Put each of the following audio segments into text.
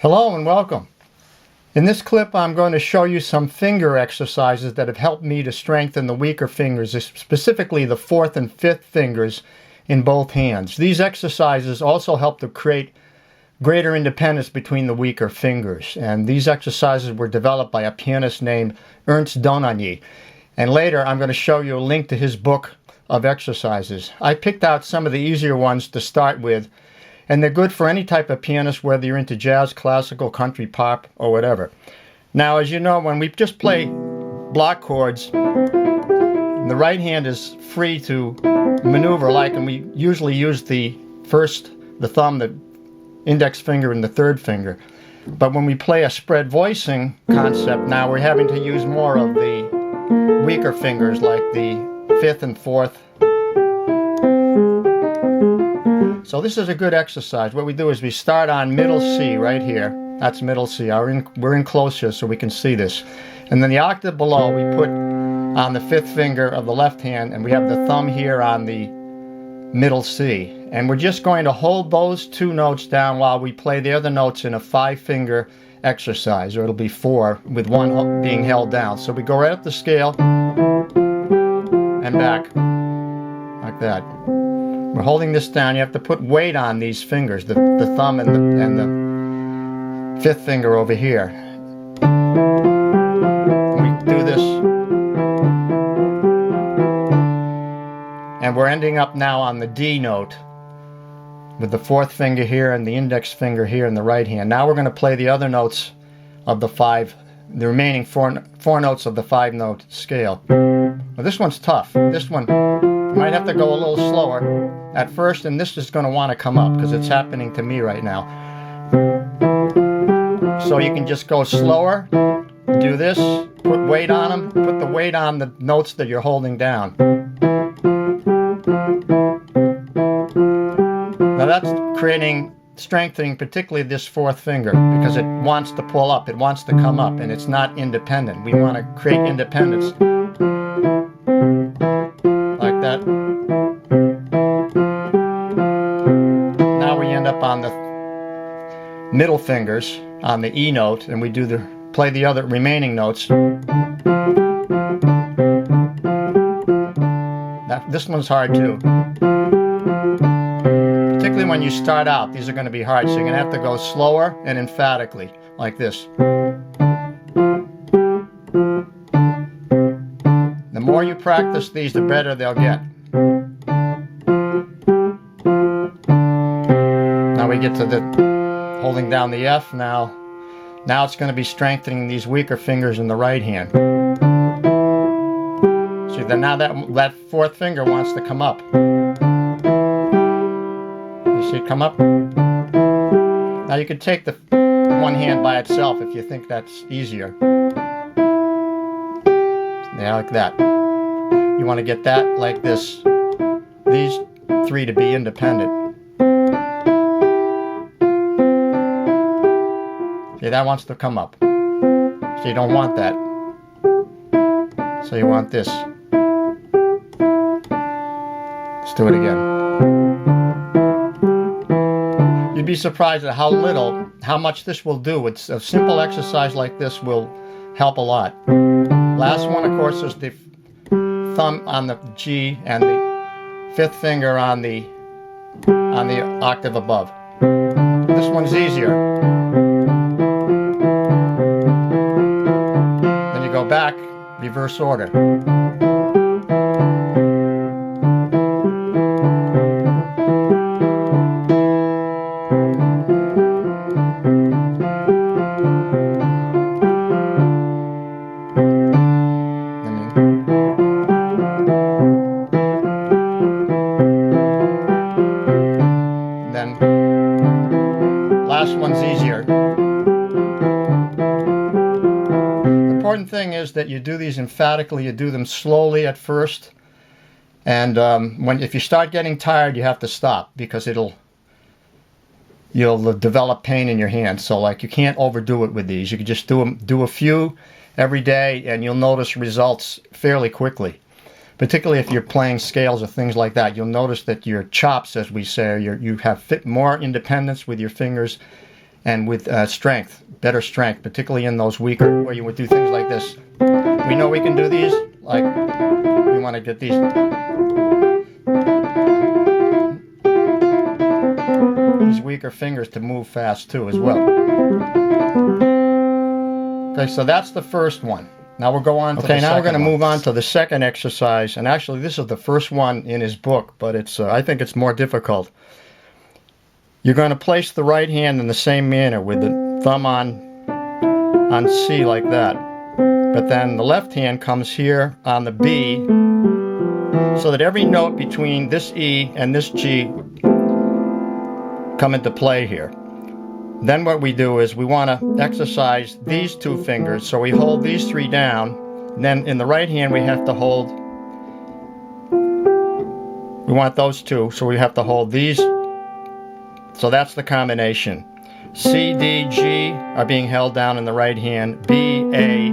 Hello and welcome. In this clip I'm going to show you some finger exercises that have helped me to strengthen the weaker fingers, specifically the fourth and fifth fingers in both hands. These exercises also help to create greater independence between the weaker fingers, and these exercises were developed by a pianist named Ernst Dohnanyi, and later I'm going to show you a link to his book of exercises. I picked out some of the easier ones to start with, and they're good for any type of pianist, whether you're into jazz, classical, country, pop, or whatever. Now, as you know, when we just play block chords, the right hand is free to maneuver like, and we usually use the thumb, the index finger, and the third finger. But when we play a spread voicing concept, now we're having to use more of the weaker fingers, like the fifth and fourth. So this is a good exercise. What we do is we start on middle C right here. That's middle C. We're in close here so we can see this. And then the octave below we put on the fifth finger of the left hand, and we have the thumb here on the middle C. And we're just going to hold those two notes down while we play the other notes in a 5-finger exercise, or it'll be 4 with one being held down. So we go right up the scale and back like that. We're holding this down. You have to put weight on these fingers, the thumb and the fifth finger over here. We do this, and we're ending up now on the D note with the fourth finger here and the index finger here in the right hand. Now we're going to play the other notes of the remaining four notes of the 5-note scale. Well, this one's tough. This one you might have to go a little slower at first, and this is going to want to come up because it's happening to me right now. So you can just go slower, do this, put weight on them, put the weight on the notes that you're holding down. Now that's strengthening particularly this fourth finger, because it wants to pull up, it wants to come up, and it's not independent. We want to create independence. Like that. Now we end up on the middle fingers on the E note, and we play the other remaining notes. This one's hard too. Particularly when you start out, these are going to be hard, so you're going to have to go slower and emphatically, like this. The more you practice these, the better they'll get. Now we get to the holding down the F. Now it's going to be strengthening these weaker fingers in the right hand. See, then now that fourth finger wants to come up. You see it come up? Now you could take the one hand by itself if you think that's easier. Yeah, like that. You want to get that like this. These 3 to be independent. See, that wants to come up. So you don't want that. So you want this. Let's do it again. You'd be surprised at how much this will do. It's a simple exercise like this will help a lot. Last one, of course, is the thumb on the G and the fifth finger on the octave above. This one's easier. Then you go back, reverse order. Last one's easier. The important thing is that you do these emphatically, you do them slowly at first, and if you start getting tired, you have to stop, because you'll develop pain in your hand. So like, you can't overdo it with these. You can just do a few every day, and you'll notice results fairly quickly. Particularly if you're playing scales or things like that, you'll notice that your chops, as we say, you have more independence with your fingers, and with strength, better strength, particularly in those weaker, where you would do things like this. We know we can do these, like we want to get these weaker fingers to move fast too as well. Okay, so that's the first one. Now we'll go on to now we're going to move on to the second exercise, and actually this is the first one in his book, but it's I think it's more difficult. You're going to place the right hand in the same manner with the thumb on C like that, but then the left hand comes here on the B, so that every note between this E and this G come into play here. Then what we do is we want to exercise these two fingers, so we hold these three down, and then in the right hand we have to hold, we want those two, so we have to hold these, so that's the combination. C, D, G are being held down in the right hand, B, A,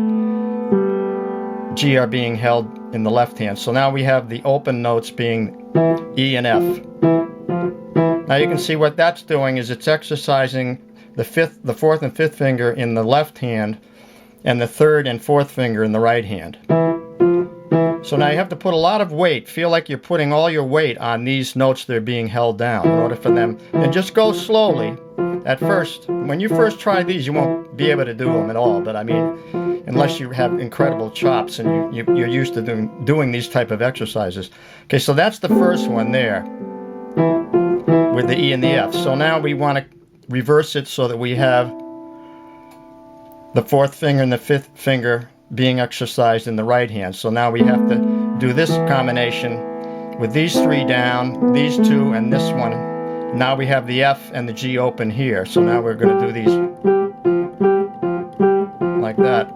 G are being held in the left hand. So now we have the open notes being E and F. Now you can see what that's doing is it's exercising the fourth and fifth finger in the left hand and the third and fourth finger in the right hand. So now you have to put a lot of weight. Feel like you're putting all your weight on these notes that are being held down in order for them. And just go slowly. At first, when you first try these, you won't be able to do them at all. But I mean, unless you have incredible chops and you're used to doing these type of exercises. Okay, so that's the first one there with the E and the F. So now we want to reverse it so that we have the fourth finger and the fifth finger being exercised in the right hand. So now we have to do this combination with these three down, these two, and this one. Now we have the F and the G open here. So now we're going to do these like that.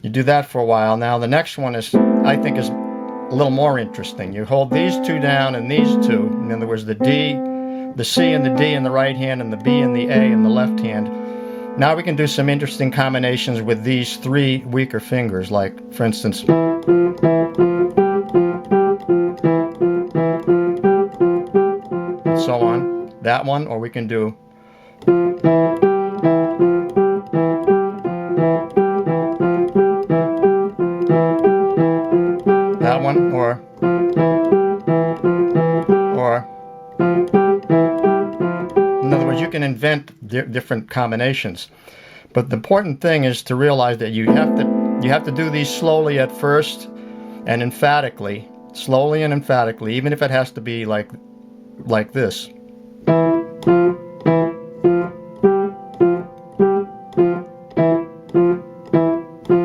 You do that for a while. Now the next one is, I think, is a little more interesting. You hold these two down and these two. In other words, the D, the C and the D in the right hand, and the B and the A in the left hand. Now we can do some interesting combinations with these three weaker fingers, like, for instance, so on, that one, or we can do that one, or in other words, you can invent different combinations. But the important thing is to realize that you have to do these slowly at first and emphatically, slowly and emphatically, even if it has to be like this.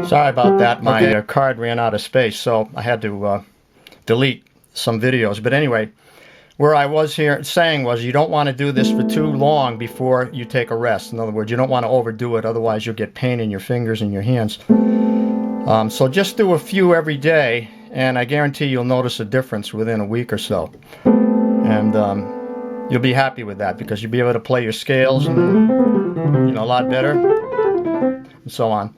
Sorry about that, my card ran out of space, so I had to delete some videos. But anyway, where I was here saying was you don't want to do this for too long before you take a rest. In other words, you don't want to overdo it, otherwise you'll get pain in your fingers and your hands. So just do a few every day, and I guarantee you'll notice a difference within a week or so. And you'll be happy with that because you'll be able to play your scales, and, a lot better, and so on.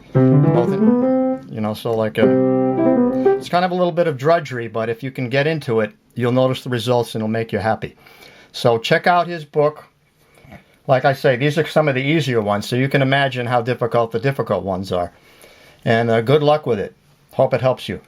So like it's kind of a little bit of drudgery, but if you can get into it, you'll notice the results and it'll make you happy. So check out his book. Like I say, these are some of the easier ones, so you can imagine how difficult the difficult ones are. And good luck with it. Hope it helps you.